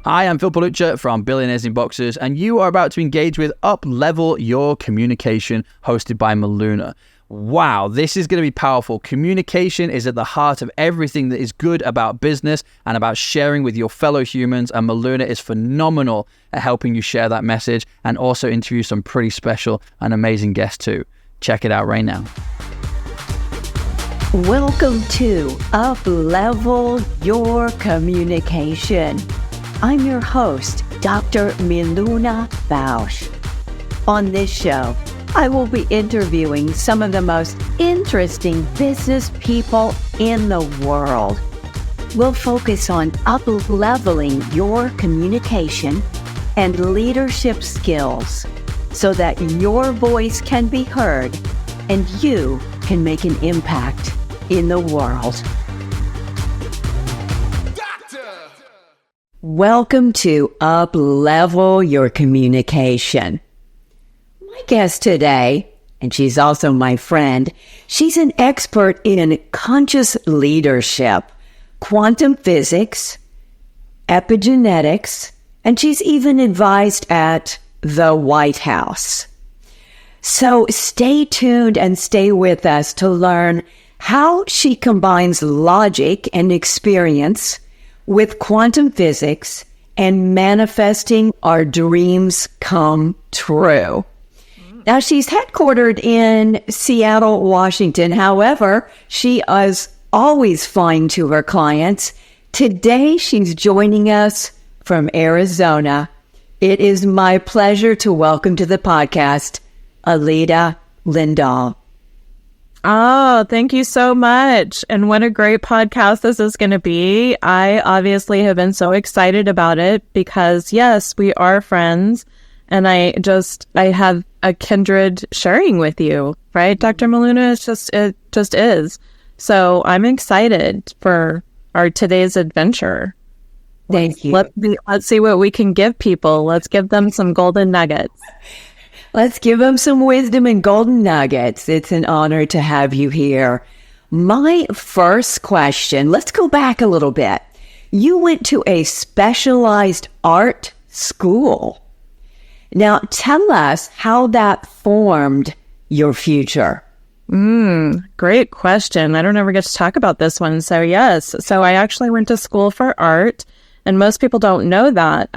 Hi, I'm Phil Palucha from Billionaires in Boxers, and you are about to engage with Up Level Your Communication, hosted by Miluna. Wow, this is going to be powerful. Communication is at the heart of everything that is good about business and about sharing with your fellow humans, and Miluna is phenomenal at helping you share that message and also interview some pretty special and amazing guests too. Check it out right now. Welcome to Up Level Your Communication. I'm your host, Dr. Miluna Fausch. On this show, I will be interviewing some of the most interesting business people in the world. We'll focus on up-leveling your communication and leadership skills so that your voice can be heard and you can make an impact in the world. Welcome to Up Level Your Communication. My guest today, and she's also my friend, she's an expert in conscious leadership, quantum physics, epigenetics, and she's even advised at the White House. So stay tuned and stay with us to learn how she combines logic and experience with quantum physics and manifesting our dreams come true. Now, she's headquartered in Seattle, Washington. However, she is always flying to her clients. Today, she's joining us from Arizona. It is my pleasure to welcome to the podcast, Aileda Lindahl. Oh, thank you so much. And what a great podcast this is going to be. I obviously have been so excited about it because, yes, we are friends. And I have a kindred sharing with you, right, Dr. Miluna? It just is. So I'm excited for our today's adventure. Thank you. Let's see what we can give people. Let's give them some golden nuggets. Let's give them some wisdom and golden nuggets. It's an honor to have you here. My first question, let's go back a little bit. You went to a specialized art school. Now, tell us how that formed your future. Great question. I don't ever get to talk about this one. So yes, I actually went to school for art, and most people don't know that.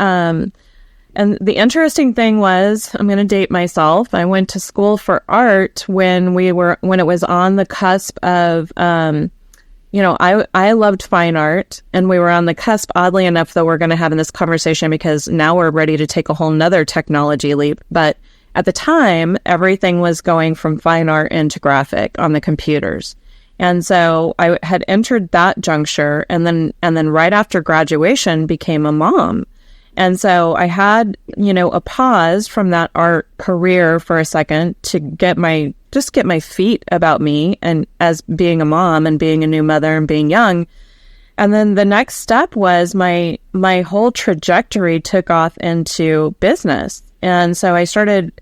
And the interesting thing was, I'm going to date myself. I went to school for art when it was on the cusp of, I loved fine art, and we were on the cusp, oddly enough, that we're going to have in this conversation, because now we're ready to take a whole nother technology leap. But at the time, everything was going from fine art into graphic on the computers. And so I had entered that juncture, and then right after graduation became a mom. And so I had, a pause from that art career for a second to get my feet about me and as being a mom and being a new mother and being young. And then the next step was my whole trajectory took off into business. And so I started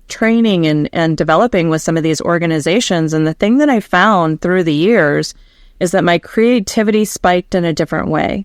training and developing with some of these organizations. And the thing that I found through the years is that my creativity spiked in a different way.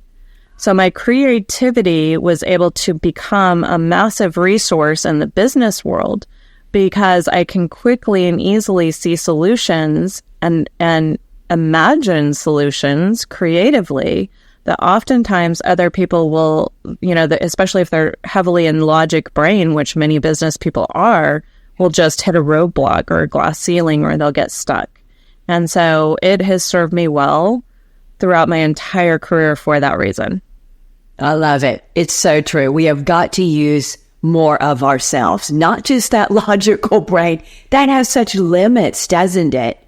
So my creativity was able to become a massive resource in the business world because I can quickly and easily see solutions and imagine solutions creatively that oftentimes other people will, especially if they're heavily in logic brain, which many business people are, will just hit a roadblock or a glass ceiling, or they'll get stuck. And so it has served me well throughout my entire career for that reason. I love it. It's so true. We have got to use more of ourselves, not just that logical brain. That has such limits, doesn't it?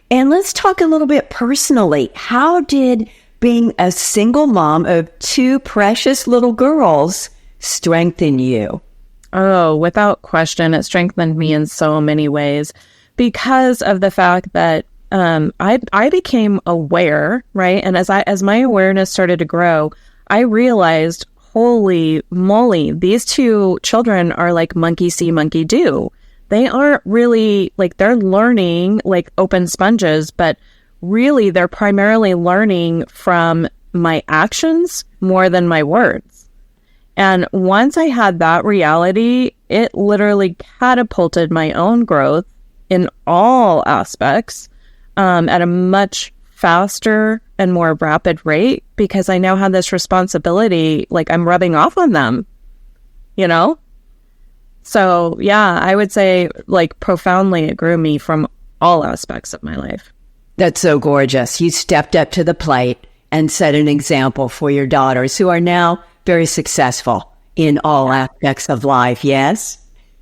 And let's talk a little bit personally. How did being a single mom of two precious little girls strengthen you? Oh, without question, it strengthened me in so many ways because of the fact that I became aware, right? And as my awareness started to grow, I realized, holy moly, these two children are like monkey see, monkey do. They aren't really they're learning like open sponges, but really they're primarily learning from my actions more than my words. And once I had that reality, it literally catapulted my own growth in all aspects at a much faster and more rapid rate, because I now had this responsibility, like I'm rubbing off on them, you know? So yeah, I would say like profoundly it grew me from all aspects of my life. That's so gorgeous. You stepped up to the plate and set an example for your daughters who are now very successful in all aspects of life. Yes?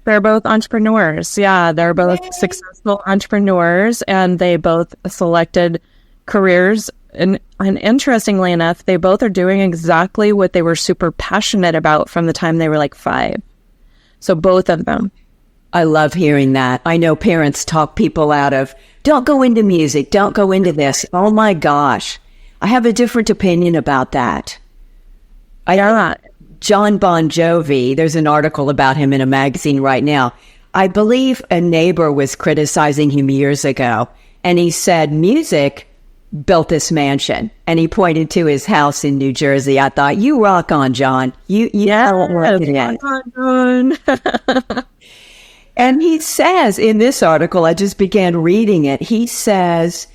They're both entrepreneurs. Yeah, they're both successful entrepreneurs, and they both selected careers. And interestingly enough, they both are doing exactly what they were super passionate about from the time they were like 5. So both of them. I love hearing that. I know parents talk people out of, don't go into music, don't go into this. Oh my gosh. I have a different opinion about that. John Bon Jovi, there's an article about him in a magazine right now. I believe a neighbor was criticizing him years ago, and he said, music built this mansion, and he pointed to his house in New Jersey. I thought, you rock on, John. You rock it in. And he says in this article, I just began reading it, he says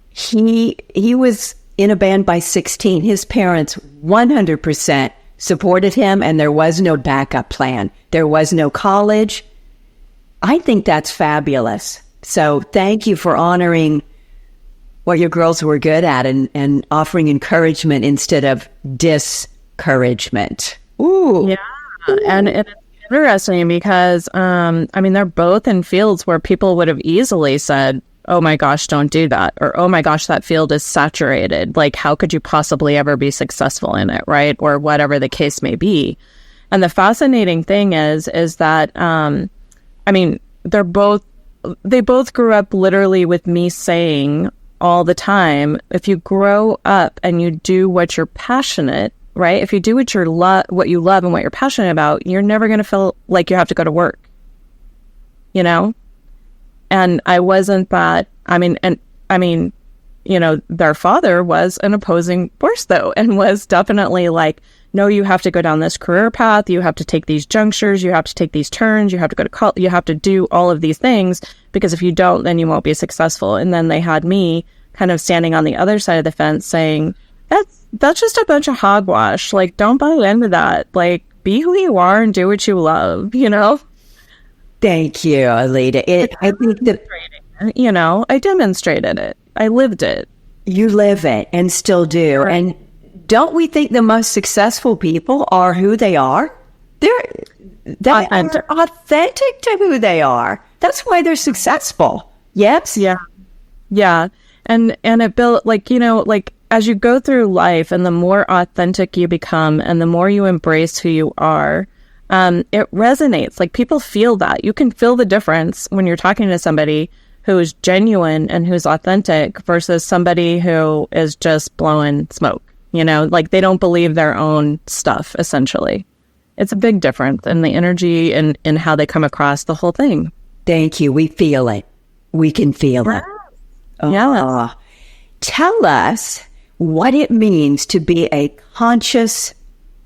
he was in a band by 16. His parents 100% supported him, and there was no backup plan. There was no college. I think that's fabulous. So thank you for honoring what your girls were good at and offering encouragement instead of discouragement. Ooh. Yeah. And it's interesting because, they're both in fields where people would have easily said, oh my gosh, don't do that. Or, oh my gosh, that field is saturated. Like, how could you possibly ever be successful in it, right? Or whatever the case may be. And the fascinating thing is that, they both grew up literally with me saying all the time, if you grow up and you do what you're passionate, right? If you do what you love and what you're passionate about, you're never going to feel like you have to go to work, you know? And I wasn't that, their father was an opposing force though, and was definitely like, no, you have to go down this career path. You have to take these junctures. You have to take these turns. You have to go to college. You have to do all of these things, because if you don't, then you won't be successful. And then they had me kind of standing on the other side of the fence saying, that's just a bunch of hogwash. Like, don't buy into that. Like, be who you are and do what you love, you know? Thank you, Aileda. I think that, I demonstrated it. I lived it. You live it and still do. Right. And don't we think the most successful people are who they are? They're authentic to who they are. That's why they're successful. Yes? Yeah. Yeah. And it built, as you go through life and the more authentic you become and the more you embrace who you are, it resonates. Like, people feel that. You can feel the difference when you're talking to somebody who is genuine and who's authentic versus somebody who is just blowing smoke, like they don't believe their own stuff, essentially. It's a big difference in the energy and in how they come across, the whole thing. Thank you. We feel it. We can feel it. Yeah. Tell us what it means to be a conscious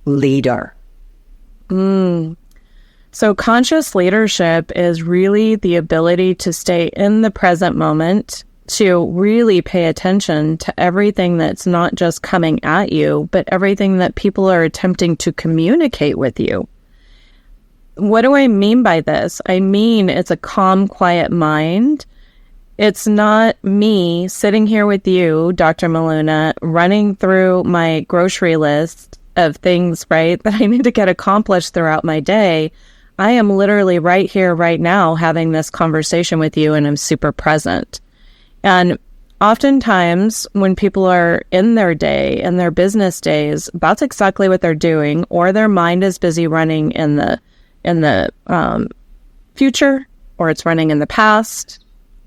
leader. So conscious leadership is really the ability to stay in the present moment, to really pay attention to everything that's not just coming at you, but everything that people are attempting to communicate with you. What do I mean by this? I mean, it's a calm, quiet mind. It's not me sitting here with you, Dr. Miluna, running through my grocery list of things, right, that I need to get accomplished throughout my day. I am literally right here, right now, having this conversation with you, and I'm super present. And oftentimes when people are in their day and their business days, that's exactly what they're doing, or their mind is busy running in the future, or it's running in the past,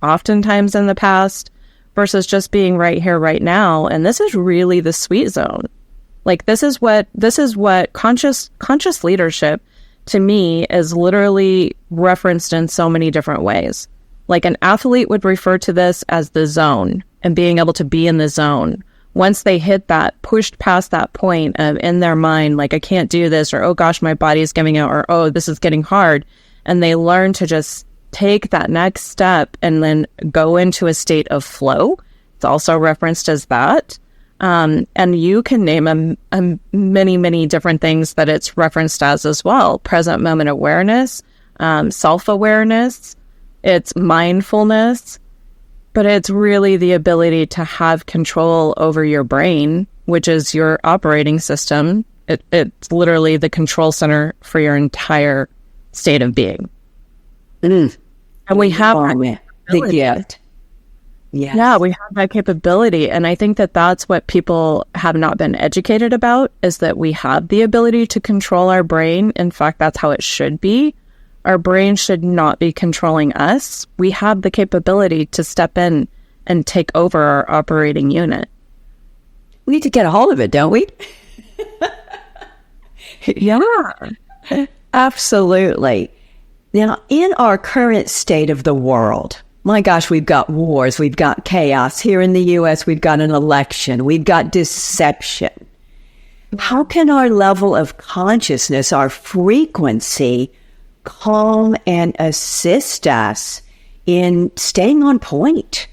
oftentimes in the past, versus just being right here, right now. And this is really the sweet zone. Like, this is what conscious leadership to me is literally referenced in so many different ways. Like, an athlete would refer to this as the zone and being able to be in the zone, once they hit that, pushed past that point of in their mind, like, I can't do this, or, oh gosh, my body is giving out, or, oh, this is getting hard. And they learn to just take that next step and then go into a state of flow. It's also referenced as that. And you can name many, many different things that it's referenced as well. Present moment awareness, self-awareness, it's mindfulness, but it's really the ability to have control over your brain, which is your operating system. It's literally the control center for your entire state of being. Mm. And we have the gift. Yes. Yeah, we have that capability. And I think that that's what people have not been educated about, is that we have the ability to control our brain. In fact, that's how it should be. Our brain should not be controlling us. We have the capability to step in and take over our operating unit. We need to get a hold of it, don't we? Yeah. Absolutely. Now, in our current state of the world, my gosh, we've got wars, we've got chaos. Here in the U.S., we've got an election, we've got deception. How can our level of consciousness, our frequency, calm and assist us in staying on point?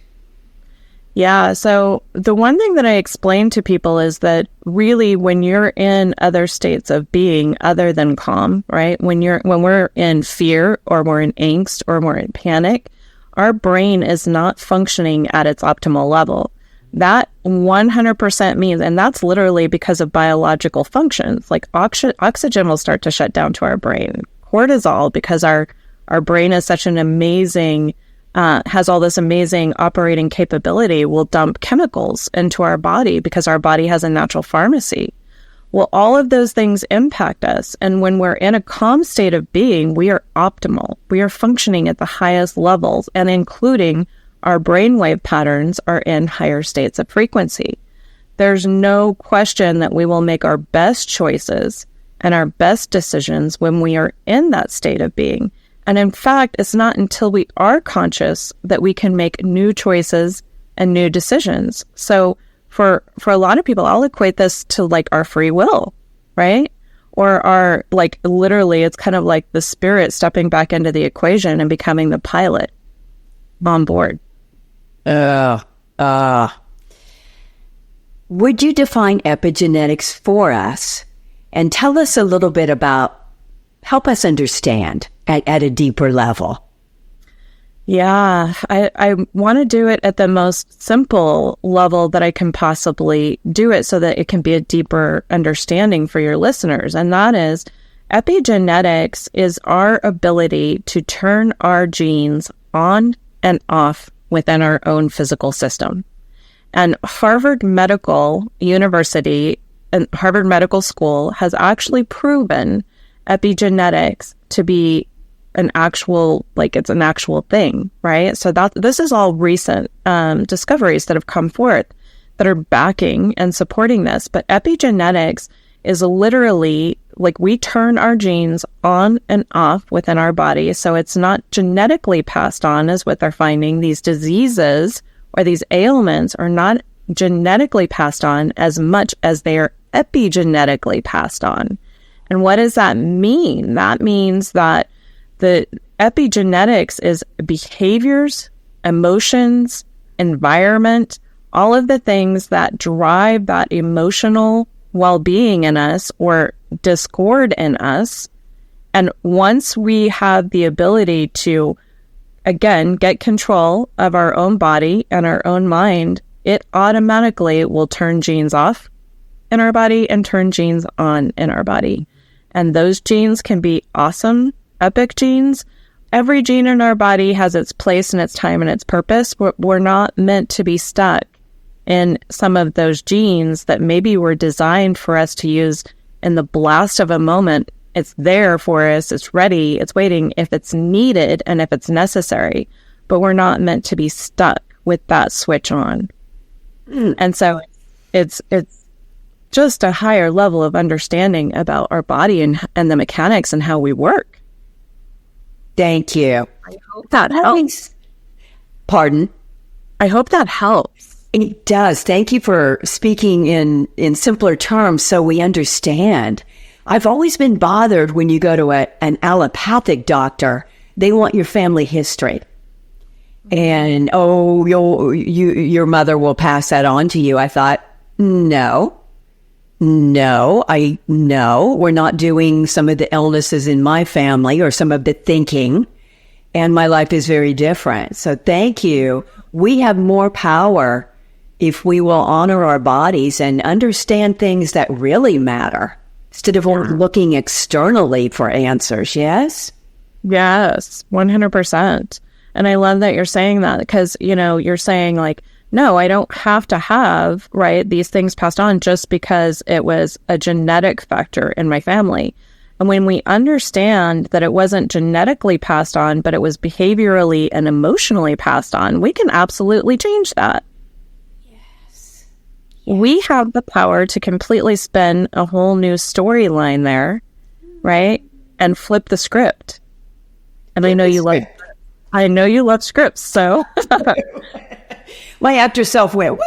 Yeah, so the one thing that I explain to people is that really when you're in other states of being other than calm, right? When we're in fear, or we're in angst, or we're in panic, our brain is not functioning at its optimal level. That 100% means, and that's literally because of biological functions, like oxygen will start to shut down to our brain. Cortisol, because our brain is such an amazing, has all this amazing operating capability, will dump chemicals into our body because our body has a natural pharmacy. Well, all of those things impact us. And when we're in a calm state of being, we are optimal. We are functioning at the highest levels, and including our brainwave patterns are in higher states of frequency. There's no question that we will make our best choices and our best decisions when we are in that state of being. And in fact, it's not until we are conscious that we can make new choices and new decisions. So for a lot of people, I'll equate this to like our free will, right? Or our, like, literally, it's kind of like the spirit stepping back into the equation and becoming the pilot on board. Would you define epigenetics for us and tell us a little bit about, help us understand at a deeper level? Yeah, I want to do it at the most simple level that I can possibly do it so that it can be a deeper understanding for your listeners. And that is, epigenetics is our ability to turn our genes on and off within our own physical system. And Harvard Medical University and Harvard Medical School has actually proven epigenetics to be an actual, like, it's an actual thing, right? So that this is all recent discoveries that have come forth that are backing and supporting this. But epigenetics is literally like we turn our genes on and off within our body. So it's not genetically passed on, as what they're finding. These diseases or these ailments are not genetically passed on as much as they are epigenetically passed on. And what does that mean? That means that the epigenetics is behaviors, emotions, environment, all of the things that drive that emotional well-being in us or discord in us. And once we have the ability to, again, get control of our own body and our own mind, it automatically will turn genes off in our body and turn genes on in our body. And those genes can be awesome, epic genes. Every gene in our body has its place and its time and its purpose. We're not meant to be stuck in some of those genes that maybe were designed for us to use in the blast of a moment. It's there for us. It's ready. It's waiting if it's needed and if it's necessary. But we're not meant to be stuck with that switch on. And so it's just a higher level of understanding about our body and the mechanics and how we work. Thank you. I hope that helps. Pardon? I hope that helps. It does. Thank you for speaking in simpler terms so we understand. I've always been bothered when you go to an allopathic doctor. They want your family history. And, your mother will pass that on to you. I thought, no, we're not doing some of the illnesses in my family or some of the thinking. And my life is very different. So thank you. We have more power if we will honor our bodies and understand things that really matter instead of looking externally for answers. Yes? Yes, 100%. And I love that you're saying that because, you're saying like, no, I don't have to have, right, these things passed on just because it was a genetic factor in my family. And when we understand that it wasn't genetically passed on, but it was behaviorally and emotionally passed on, we can absolutely change that. Yes. We have the power to completely spin a whole new storyline there, right? And flip the script. And I know you love scripts, so my actor self went, woo!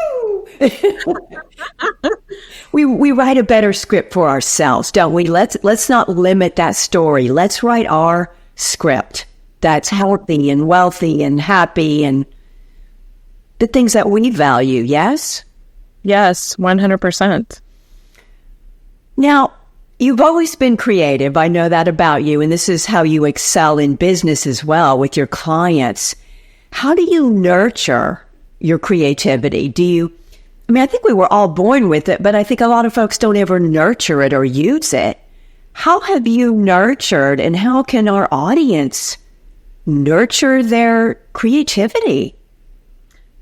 We write a better script for ourselves, don't we? Let's not limit that story. Let's write our script that's healthy and wealthy and happy and the things that we value, yes? Yes, 100%. Now, you've always been creative. I know that about you, and this is how you excel in business as well with your clients. How do you nurture your creativity? I think we were all born with it, but I think a lot of folks don't ever nurture it or use it. How have you nurtured, and how can our audience nurture their creativity?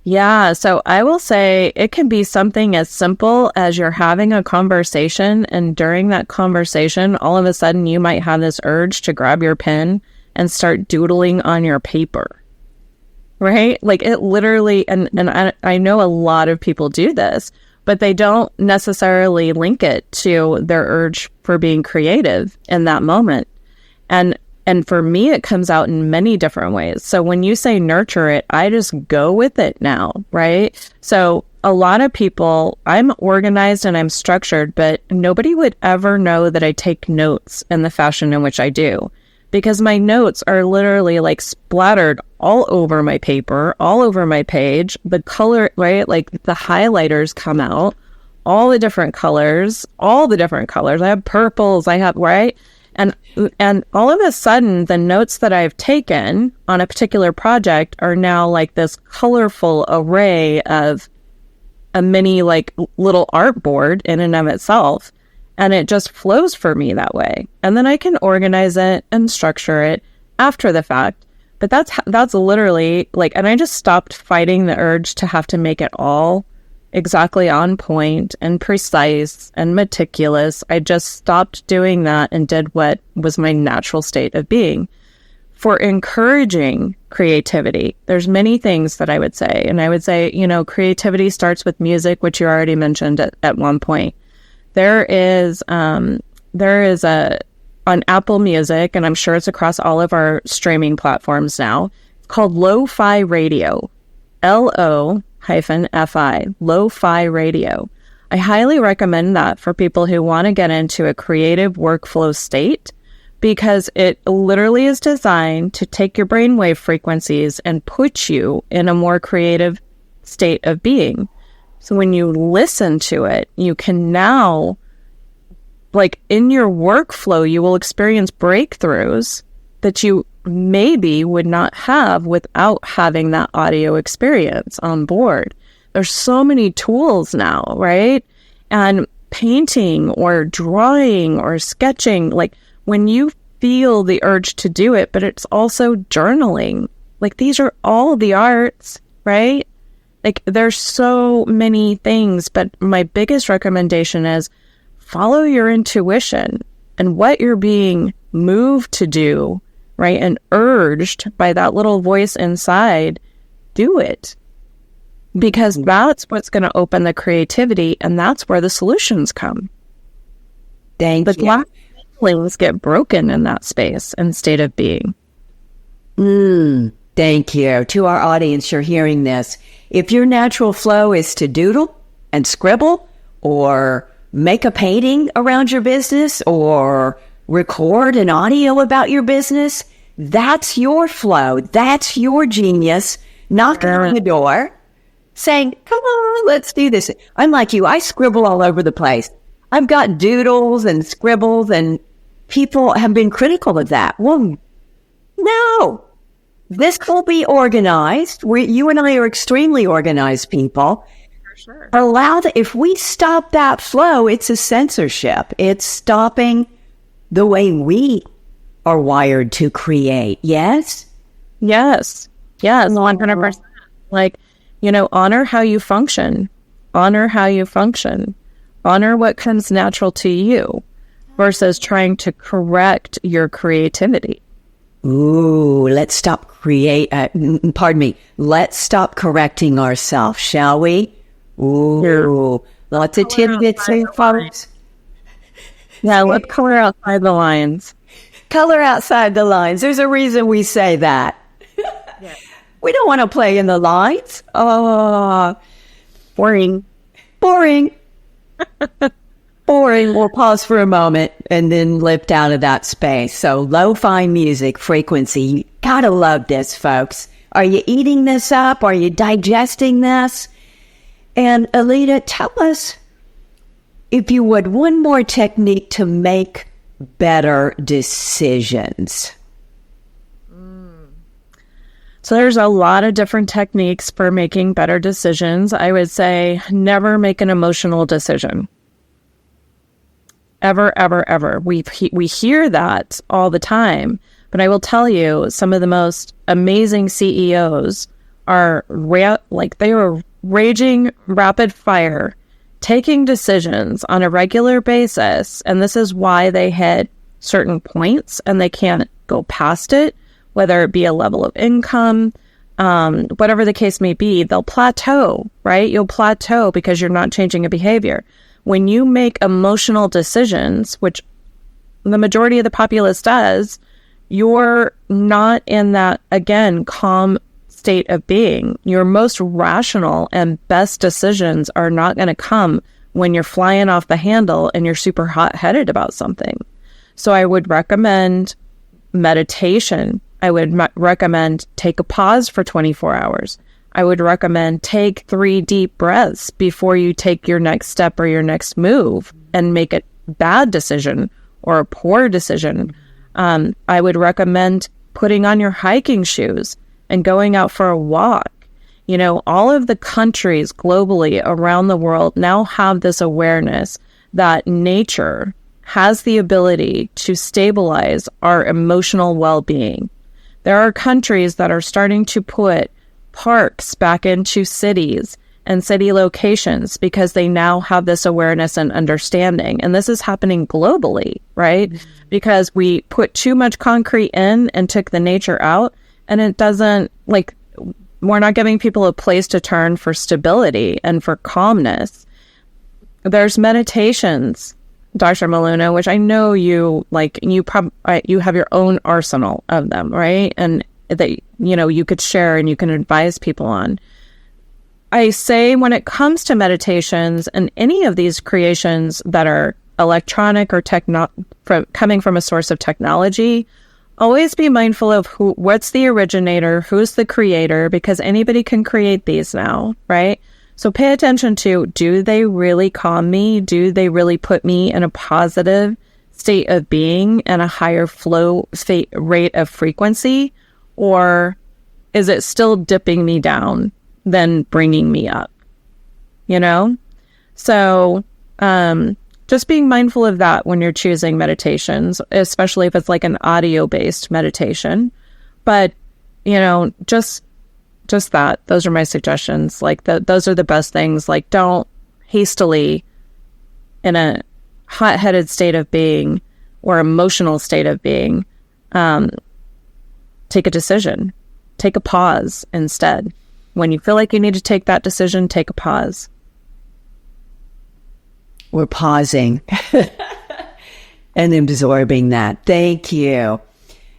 Yeah, so I will say it can be something as simple as you're having a conversation, and during that conversation, all of a sudden you might have this urge to grab your pen and start doodling on your paper. Right? Like it literally, and I know a lot of people do this, but they don't necessarily link it to their urge for being creative in that moment. And for me, it comes out in many different ways. So when you say nurture it, I just go with it now, right? So a lot of people, I'm organized and I'm structured, but nobody would ever know that I take notes in the fashion in which I do. Because my notes are literally like splattered all over my paper, all over my page. The color, right? Like the highlighters come out, all the different colors. I have purples, right? And all of a sudden, the notes that I've taken on a particular project are now like this colorful array of a mini like little artboard in and of itself. And it just flows for me that way. And then I can organize it and structure it after the fact. But that's literally like, and I just stopped fighting the urge to have to make it all exactly on point and precise and meticulous. I just stopped doing that and did what was my natural state of being. For encouraging creativity, there's many things that I would say. And I would say, creativity starts with music, which you already mentioned at one point. There is on Apple Music, and I'm sure it's across all of our streaming platforms now, it's called Lo-Fi Radio, Lo-Fi, Lo-Fi Radio. I highly recommend that for people who want to get into a creative workflow state, because it literally is designed to take your brainwave frequencies and put you in a more creative state of being. So when you listen to it, you can now, like in your workflow, you will experience breakthroughs that you maybe would not have without having that audio experience on board. There's so many tools now, right? And painting or drawing or sketching, like when you feel the urge to do it, but it's also journaling. Like these are all the arts, right? Like there's so many things, but my biggest recommendation is follow your intuition and what you're being moved to do, right? And urged by that little voice inside, do it. Because that's what's going to open the creativity, and that's where the solutions come. Thank you. But a lot of feelings get broken in that space and state of being. Thank you. To our audience, you're hearing this. If your natural flow is to doodle and scribble or make a painting around your business or record an audio about your business, that's your flow. That's your genius knocking on the door saying, come on, let's do this. I'm like you. I scribble all over the place. I've got doodles and scribbles, and people have been critical of that. Well, no. This will be organized. You and I are extremely organized people. For sure. If we stop that flow, it's a censorship. It's stopping the way we are wired to create. Yes? Yes. 100%. Like, honor how you function. Honor how you function. Honor what comes natural to you versus trying to correct your creativity. Ooh, let's stop let's stop correcting ourselves, shall we? Ooh, lots of tidbits here, folks. Yeah, let's color outside the lines. Color outside the lines. There's a reason we say that. Yeah. We don't want to play in the lines. Oh, boring. Boring. We'll pause for a moment and then lift out of that space. So lo-fi music frequency. You gotta love this, folks. Are you eating this up? Are you digesting this? And Aileda, tell us, if you would, one more technique to make better decisions. So there's a lot of different techniques for making better decisions. I would say never make an emotional decision. Ever, ever, ever. We hear that all the time, but I will tell you, some of the most amazing CEOs are they are raging rapid fire, taking decisions on a regular basis, and this is why they hit certain points and they can't go past it, whether it be a level of income, whatever the case may be. They'll plateau, right? You'll plateau because you're not changing a behavior. When you make emotional decisions, which the majority of the populace does, you're not in that, again, calm state of being. Your most rational and best decisions are not going to come when you're flying off the handle and you're super hot-headed about something. So I would recommend meditation. I would recommend take a pause for 24 hours. I would recommend take 3 deep breaths before you take your next step or your next move and make a bad decision or a poor decision. I would recommend putting on your hiking shoes and going out for a walk. All of the countries globally around the world now have this awareness that nature has the ability to stabilize our emotional well-being. There are countries that are starting to put parks back into cities and city locations because they now have this awareness and understanding. And this is happening globally, right? Mm-hmm. Because we put too much concrete in and took the nature out, and it doesn't, we're not giving people a place to turn for stability and for calmness. There's meditations, Dr. Miluna, which I know you have your own arsenal of them, right? And that, you could share and you can advise people on. I say when it comes to meditations and any of these creations that are electronic or coming from a source of technology, always be mindful of what's the originator, who's the creator, because anybody can create these now, right? So pay attention to, do they really calm me? Do they really put me in a positive state of being and a higher flow rate of frequency? Or is it still dipping me down, then bringing me up? So just being mindful of that when you're choosing meditations, especially if it's like an audio-based meditation. But, just that. Those are my suggestions. Those are the best things. Don't hastily, in a hot-headed state of being or emotional state of being, take a decision. Take a pause instead. When you feel like you need to take that decision, take a pause. We're pausing and absorbing that. Thank you.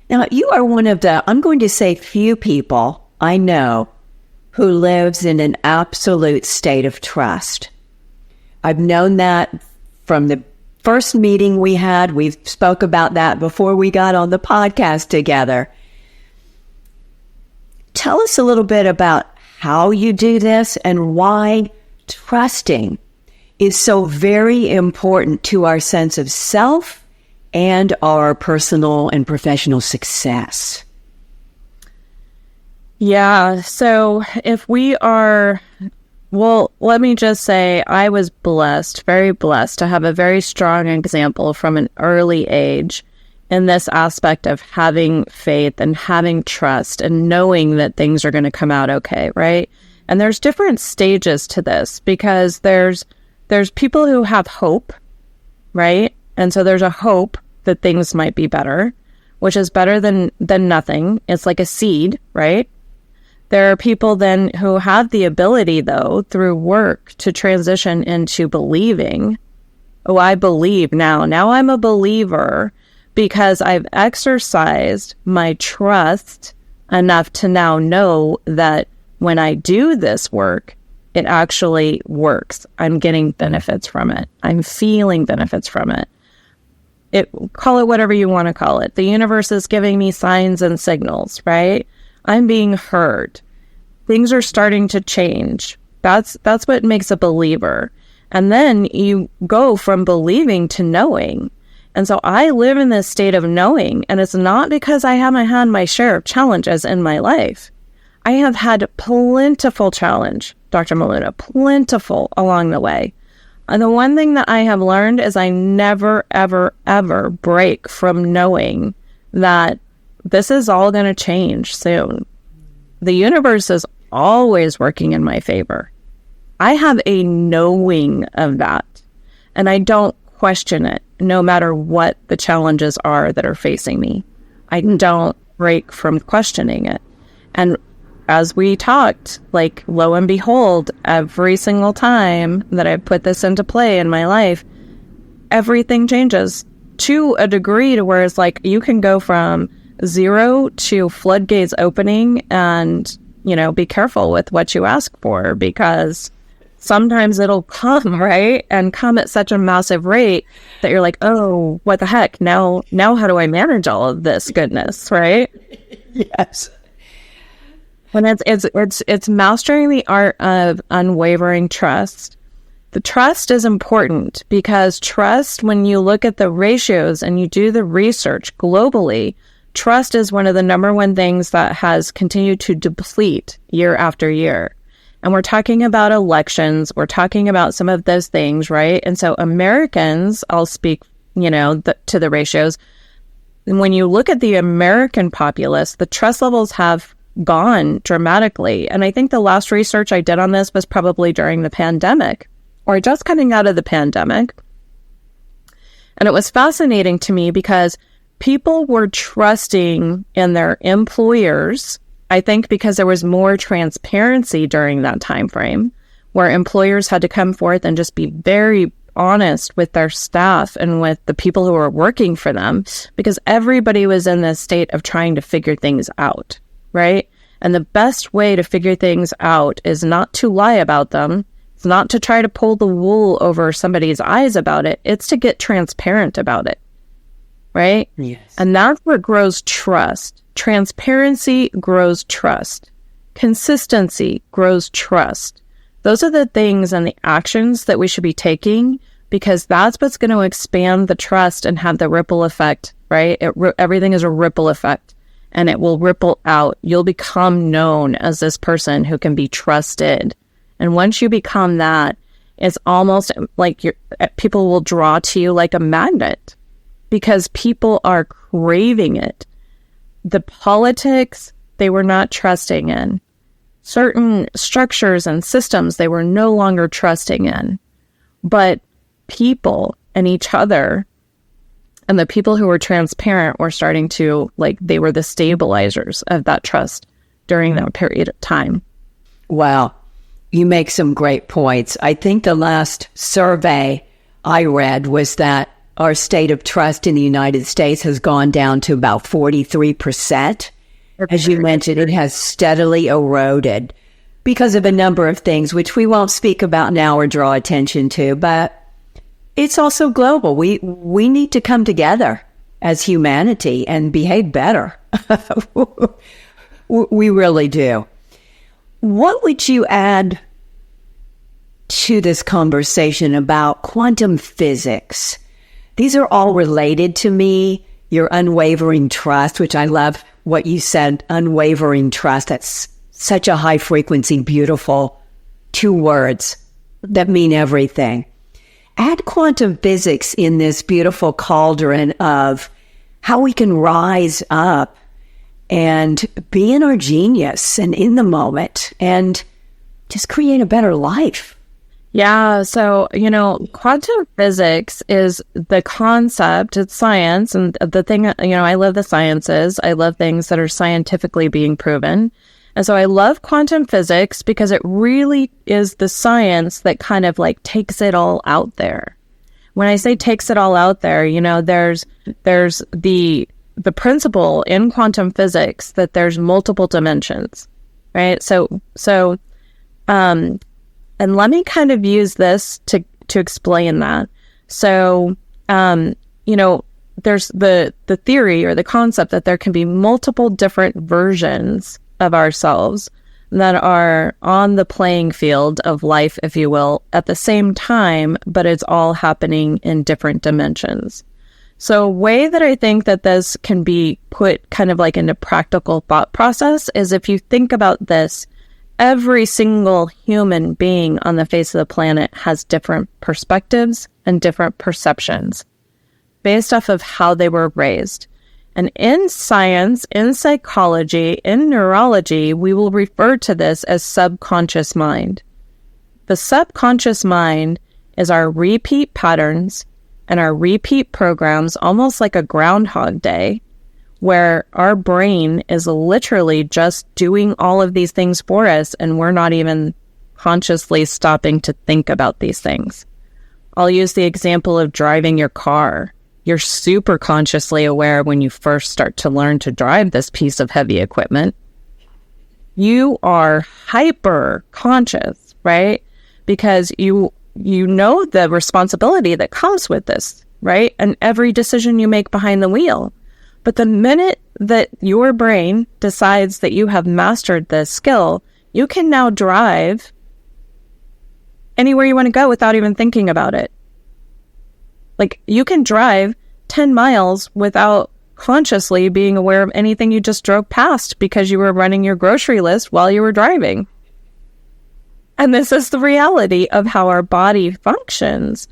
Now, you are one of the, I'm going to say, few people I know who lives in an absolute state of trust. I've known that from the first meeting we had. We spoke about that before we got on the podcast together. Tell us a little bit about how you do this and why trusting is so very important to our sense of self and our personal and professional success. Yeah, so if we are, well, let me just say I was blessed, very blessed to have a very strong example from an early age in this aspect of having faith and having trust and knowing that things are going to come out okay, right? And there's different stages to this because there's people who have hope, right? And so there's a hope that things might be better, which is better than nothing. It's like a seed, right? There are people then who have the ability, though, through work to transition into believing. Oh, I believe now. Now I'm a believer because I've exercised my trust enough to now know that when I do this work, it actually works. I'm getting benefits from it. I'm feeling benefits from it. Call it whatever you want to call it. The universe is giving me signs and signals, right? I'm being heard. Things are starting to change. That's what makes a believer. And then you go from believing to knowing. And so I live in this state of knowing, and it's not because I haven't had my share of challenges in my life. I have had plentiful challenge, Dr. Miluna, plentiful along the way. And the one thing that I have learned is I never, ever, ever break from knowing that this is all going to change soon. The universe is always working in my favor. I have a knowing of that, and I don't question it, no matter what the challenges are that are facing me. I don't break from questioning it. And as we talked, like, lo and behold, every single time that I put this into play in my life, everything changes to a degree to where it's like you can go from zero to floodgates opening and, be careful with what you ask for because sometimes it'll come, right? And come at such a massive rate that you're like, oh, what the heck? Now how do I manage all of this goodness, right? Yes. When it's mastering the art of unwavering trust. The trust is important because trust, when you look at the ratios and you do the research globally, trust is one of the number one things that has continued to deplete year after year. And we're talking about elections. We're talking about some of those things, right? And so Americans, I'll speak, to the ratios. And when you look at the American populace, the trust levels have gone dramatically. And I think the last research I did on this was probably during the pandemic or just coming out of the pandemic. And it was fascinating to me because people were trusting in their employers, I think because there was more transparency during that time frame where employers had to come forth and just be very honest with their staff and with the people who were working for them because everybody was in this state of trying to figure things out, right? And the best way to figure things out is not to lie about them. It's not to try to pull the wool over somebody's eyes about it. It's to get transparent about it, right? Yes. And that's what grows trust. Transparency grows trust. Consistency grows trust. Those are the things and the actions that we should be taking because that's what's going to expand the trust and have the ripple effect, right? Everything is a ripple effect and it will ripple out. You'll become known as this person who can be trusted. And once you become that, it's almost like people will draw to you like a magnet because people are craving it. The politics, they were not trusting in. Certain structures and systems, they were no longer trusting in. But people and each other and the people who were transparent were starting to, they were the stabilizers of that trust during that period of time. Wow. You make some great points. I think the last survey I read was that our state of trust in the United States has gone down to about 43%. As you mentioned, it has steadily eroded because of a number of things, which we won't speak about now or draw attention to, but it's also global. We need to come together as humanity and behave better. We really do. What would you add to this conversation about quantum physics? These are all related to me. Your unwavering trust, which I love what you said, unwavering trust. That's such a high frequency, beautiful 2 words that mean everything. Add quantum physics in this beautiful cauldron of how we can rise up and be in our genius and in the moment and just create a better life. Yeah. So, quantum physics is the concept, it's science. And the thing, I love the sciences. I love things that are scientifically being proven. And so I love quantum physics because it really is the science that kind of like takes it all out there. When I say takes it all out there, there's the principle in quantum physics that there's multiple dimensions, right? And let me kind of use this to explain that. So, there's the theory or the concept that there can be multiple different versions of ourselves that are on the playing field of life, if you will, at the same time, but it's all happening in different dimensions. So a way that I think that this can be put kind of like into practical thought process is if you think about this, every single human being on the face of the planet has different perspectives and different perceptions based off of how they were raised. And in science, in psychology, in neurology, we will refer to this as subconscious mind. The subconscious mind is our repeat patterns and our repeat programs, almost like a Groundhog Day, where our brain is literally just doing all of these things for us, and we're not even consciously stopping to think about these things. I'll use the example of driving your car. You're super consciously aware when you first start to learn to drive this piece of heavy equipment. You are hyper conscious, right? Because you know the responsibility that comes with this, right? And every decision you make behind the wheel. But the minute that your brain decides that you have mastered this skill, you can now drive anywhere you want to go without even thinking about it. Like, you can drive 10 miles without consciously being aware of anything you just drove past because you were running your grocery list while you were driving. And this is the reality of how our body functions.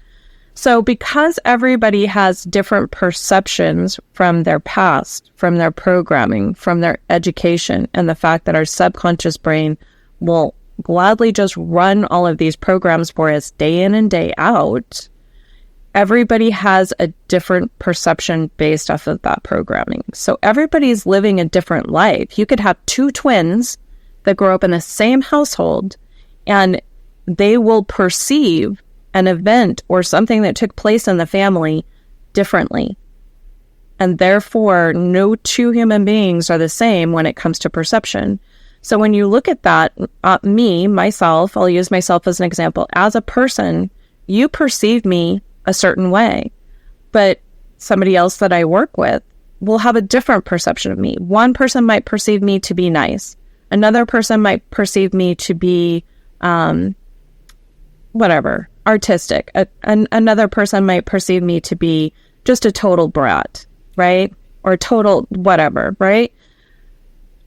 So because everybody has different perceptions from their past, from their programming, from their education, and the fact that our subconscious brain will gladly just run all of these programs for us day in and day out, everybody has a different perception based off of that programming. So everybody's living a different life. You could have 2 twins that grow up in the same household, and they will perceive an event or something that took place in the family differently. And therefore, no 2 human beings are the same when it comes to perception. So when you look at that, myself, I'll use myself as an example. As a person, you perceive me a certain way, but somebody else that I work with will have a different perception of me. One person might perceive me to be nice. Another person might perceive me to be, artistic. Another person might perceive me to be just a total brat, right? Or total whatever, right?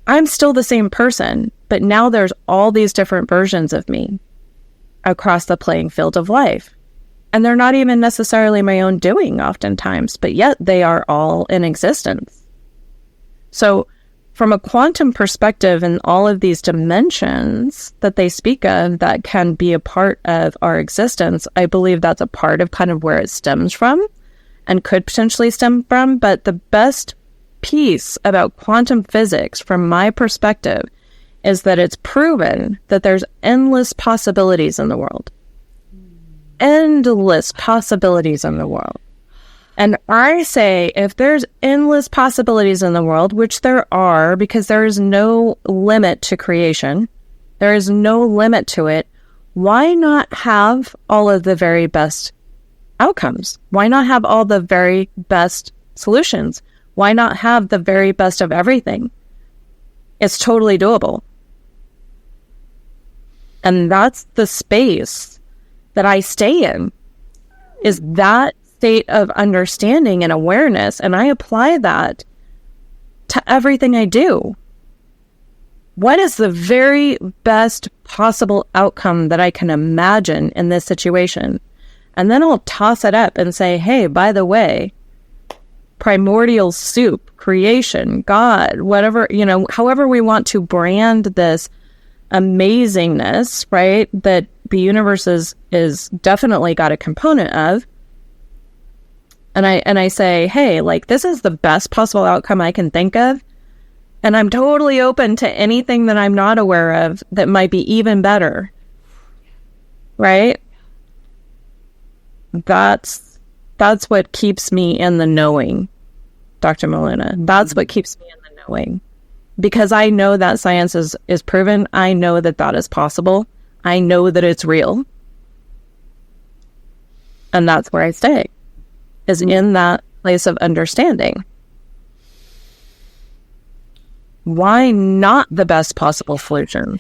I'm still the same person, but now there's all these different versions of me across the playing field of life. And they're not even necessarily my own doing oftentimes, but yet they are all in existence. So from a quantum perspective and all of these dimensions that they speak of that can be a part of our existence, I believe that's a part of kind of where it stems from and could potentially stem from. But the best piece about quantum physics from my perspective is that it's proven that there's endless possibilities in the world. Endless possibilities in the world. And I say, if there's endless possibilities in the world, which there are, because there is no limit to creation, there is no limit to it, why not have all of the very best outcomes? Why not have all the very best solutions? Why not have the very best of everything? It's totally doable. And that's the space that I stay in, is that state of understanding and awareness. And I apply that to everything I do. What is the very best possible outcome that I can imagine in this situation? And then I'll toss it up and say, hey, by the way, primordial soup, creation, God, whatever, however we want to brand this amazingness, right, that the universe is definitely got a component of. And I say, hey, like, this is the best possible outcome I can think of. And I'm totally open to anything that I'm not aware of that might be even better. Right? That's what keeps me in the knowing, Dr. Miluna. That's what keeps me in the knowing. Because I know that science is proven. I know that is possible. I know that it's real. And that's where I stay, is in that place of understanding. Why not the best possible solution?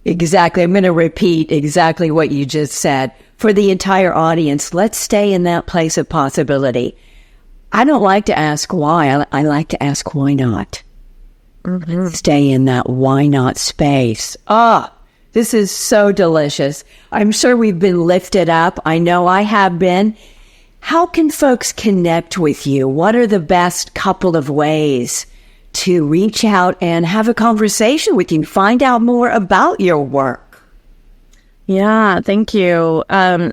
Exactly. I'm going to repeat exactly what you just said. For the entire audience, let's stay in that place of possibility. I don't like to ask why. I like to ask why not. Mm-hmm. Stay in that why not space. This is so delicious. I'm sure we've been lifted up. I know I have been. How can folks connect with you? What are the best couple of ways to reach out and have a conversation with you, find out more about your work? Yeah, thank you.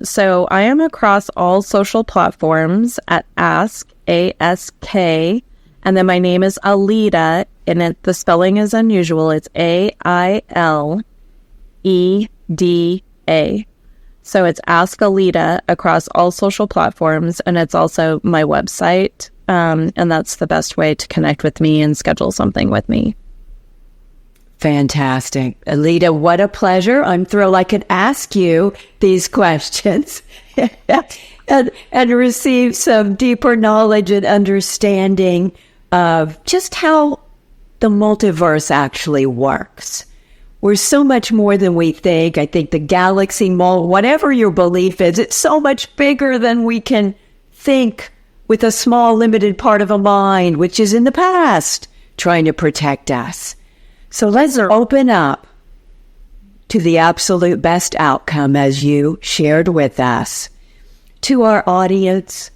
So I am across all social platforms at Ask, A-S-K, and then my name is Aileda, and the spelling is unusual. It's A-I-L-E-D-A. So it's Ask Aileda across all social platforms, and it's also my website. And that's the best way to connect with me and schedule something with me. Fantastic. Aileda, what a pleasure. I'm thrilled I could ask you these questions and receive some deeper knowledge and understanding of just how the multiverse actually works. We're so much more than we think. I think the galaxy, whatever your belief is, it's so much bigger than we can think with a small, limited part of a mind, which is in the past, trying to protect us. So let's open up to the absolute best outcome as you shared with us. To our audience,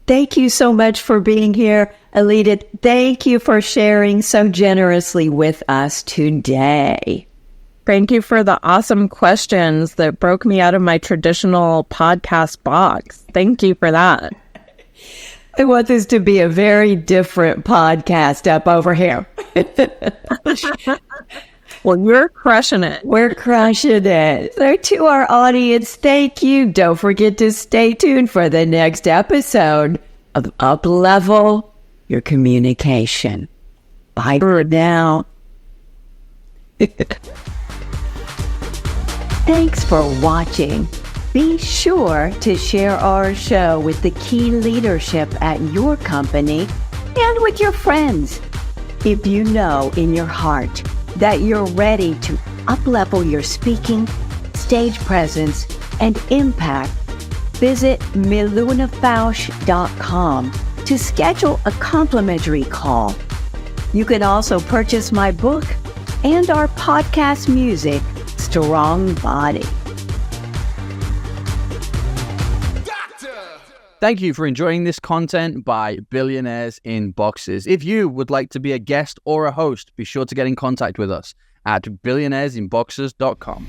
thank you so much for being here. Aileda, thank you for sharing so generously with us today. Thank you for the awesome questions that broke me out of my traditional podcast box. Thank you for that. I want this to be a very different podcast up over here. Well, you're crushing it. We're crushing it. So to our audience, thank you. Don't forget to stay tuned for the next episode of Up-Level Your Communication. Bye for now. Thanks for watching. Be sure to share our show with the key leadership at your company and with your friends. If you know in your heart that you're ready to up-level your speaking, stage presence, and impact, visit milunafausch.com to schedule a complimentary call. You can also purchase my book and our podcast music, Strong Body. Thank you for enjoying this content by Billionaires in Boxes. If you would like to be a guest or a host, be sure to get in contact with us at billionairesinboxes.com.